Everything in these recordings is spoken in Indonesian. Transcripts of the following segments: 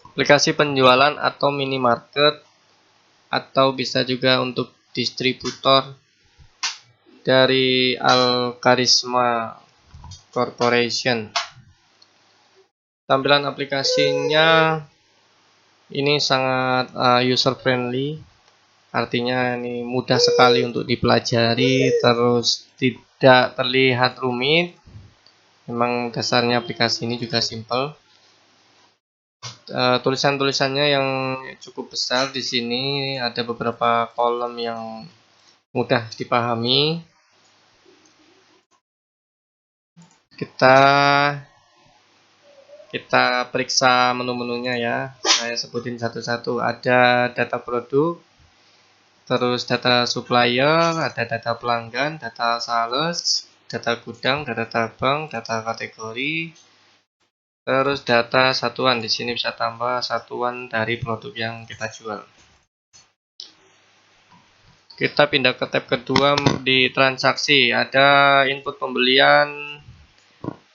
aplikasi penjualan atau minimarket, atau bisa juga untuk distributor dari Alkarisma Corporation. Tampilan aplikasinya ini sangat user friendly, artinya ini mudah sekali untuk dipelajari, terus tidak terlihat rumit. Memang dasarnya aplikasi ini juga simple. Tulisan-tulisannya yang cukup besar di sini, ada beberapa kolom yang mudah dipahami. Kita periksa menu-menunya ya. Saya sebutin satu-satu. Ada data produk, terus data supplier, ada data pelanggan, data sales, data gudang, data tabang, data kategori, terus data satuan. Di sini bisa tambah satuan dari produk yang kita jual. Kita pindah ke tab kedua di transaksi. Ada input pembelian.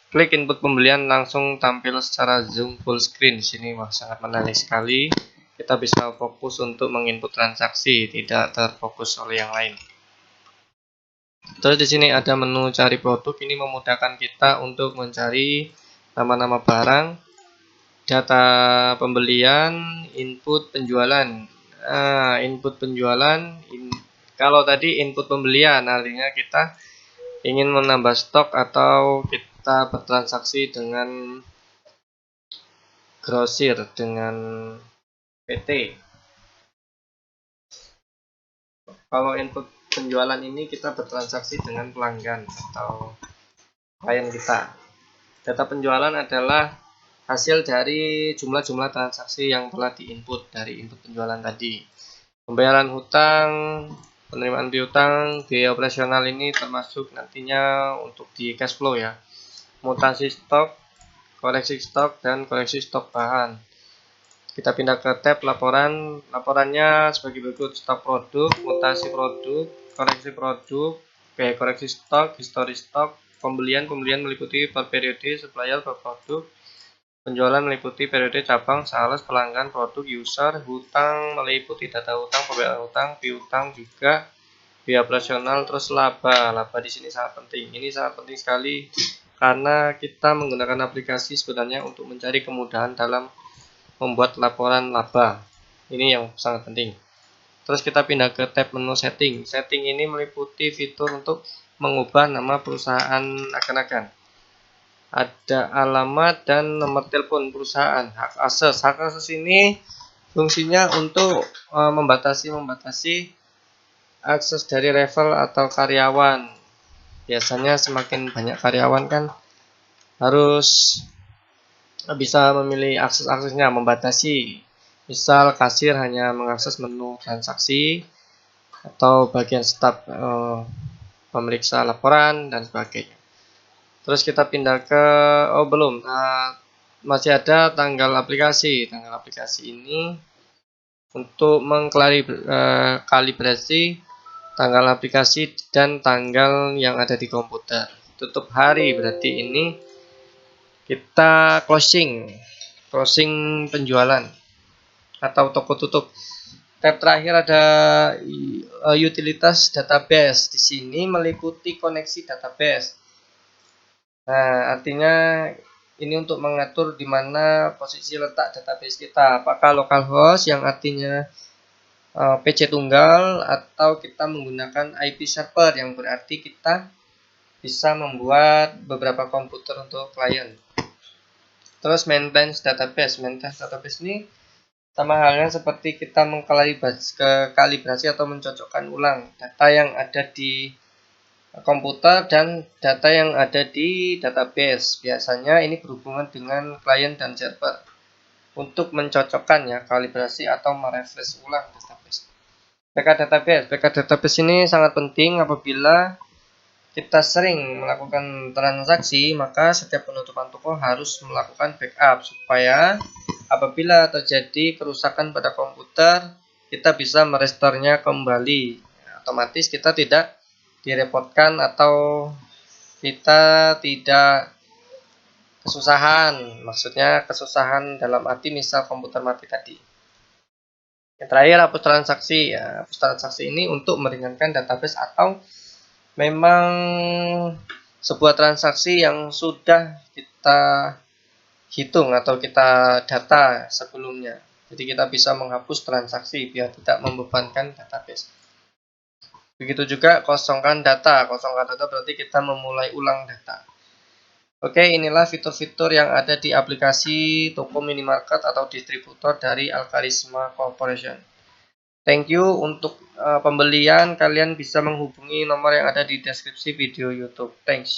Klik input pembelian, langsung tampil secara zoom full screen. Di sini sangat menarik sekali. Kita bisa fokus untuk menginput transaksi, tidak terfokus oleh yang lain. Terus di sini ada menu cari produk. Ini memudahkan kita untuk mencari nama-nama barang, data pembelian, input penjualan. Input penjualan. Kalau tadi input pembelian, artinya kita ingin menambah stok atau kita bertransaksi dengan grosir, dengan PT. Kalau input penjualan ini kita bertransaksi dengan pelanggan atau klien kita. Data penjualan adalah hasil dari jumlah-jumlah transaksi yang telah diinput dari input penjualan tadi. Pembayaran hutang, penerimaan piutang, biaya operasional ini termasuk nantinya untuk di cash flow ya. Mutasi stok, koreksi stok, dan koreksi stok bahan. Kita pindah ke tab laporan. Laporannya sebagai berikut: stok produk, mutasi produk, koreksi stok, histori stok, pembelian meliputi per periode, supplier per produk, penjualan meliputi periode cabang, sales, pelanggan, produk, user, hutang meliputi data hutang, pembayaran hutang, piutang juga, biaya operasional, terus laba. Laba di sini sangat penting. Ini sangat penting sekali karena kita menggunakan aplikasi sebenarnya untuk mencari kemudahan dalam membuat laporan laba. Ini yang sangat penting. Terus kita pindah ke tab menu setting. Setting ini meliputi fitur untuk mengubah nama perusahaan akan-akan. Ada alamat dan nomor telepon perusahaan. Hak akses ini fungsinya untuk membatasi akses dari level atau karyawan. Biasanya semakin banyak karyawan kan harus bisa memilih akses-aksesnya, membatasi. Misal kasir hanya mengakses menu transaksi atau bagian staf pemeriksa laporan dan sebagainya. Terus kita pindah ke masih ada tanggal aplikasi. Tanggal aplikasi ini untuk mengkalibrasi tanggal aplikasi dan tanggal yang ada di komputer. Tutup hari berarti ini kita closing penjualan atau toko tutup. Tab terakhir ada utilitas database. Di sini meliputi koneksi database. Nah, artinya ini untuk mengatur di mana posisi letak database kita. Apakah localhost yang artinya PC tunggal, atau kita menggunakan IP server yang berarti kita bisa membuat beberapa komputer untuk klien. Terus maintenance database ini sama halnya seperti kita mengkalibrasi atau mencocokkan ulang data yang ada di komputer dan data yang ada di database. Biasanya ini berhubungan dengan klien dan server untuk mencocokkan ya, kalibrasi atau merefresh ulang database. Backup database ini sangat penting apabila kita sering melakukan transaksi, maka setiap penutupan toko harus melakukan backup supaya apabila terjadi kerusakan pada komputer, kita bisa merestorenya kembali. Otomatis kita tidak direpotkan atau kita tidak kesusahan, maksudnya kesusahan dalam arti misal komputer mati tadi. Yang terakhir, hapus transaksi. Ya, hapus transaksi ini untuk meringankan database atau memang sebuah transaksi yang sudah kita hitung atau kita data sebelumnya. Jadi kita bisa menghapus transaksi biar tidak membebankan database. Begitu juga kosongkan data. Kosongkan data berarti kita memulai ulang data. Oke, inilah fitur-fitur yang ada di aplikasi toko minimarket atau distributor dari Alkarisma Corporation. Thank you. Untuk pembelian kalian bisa menghubungi nomor yang ada di deskripsi video YouTube. Thanks.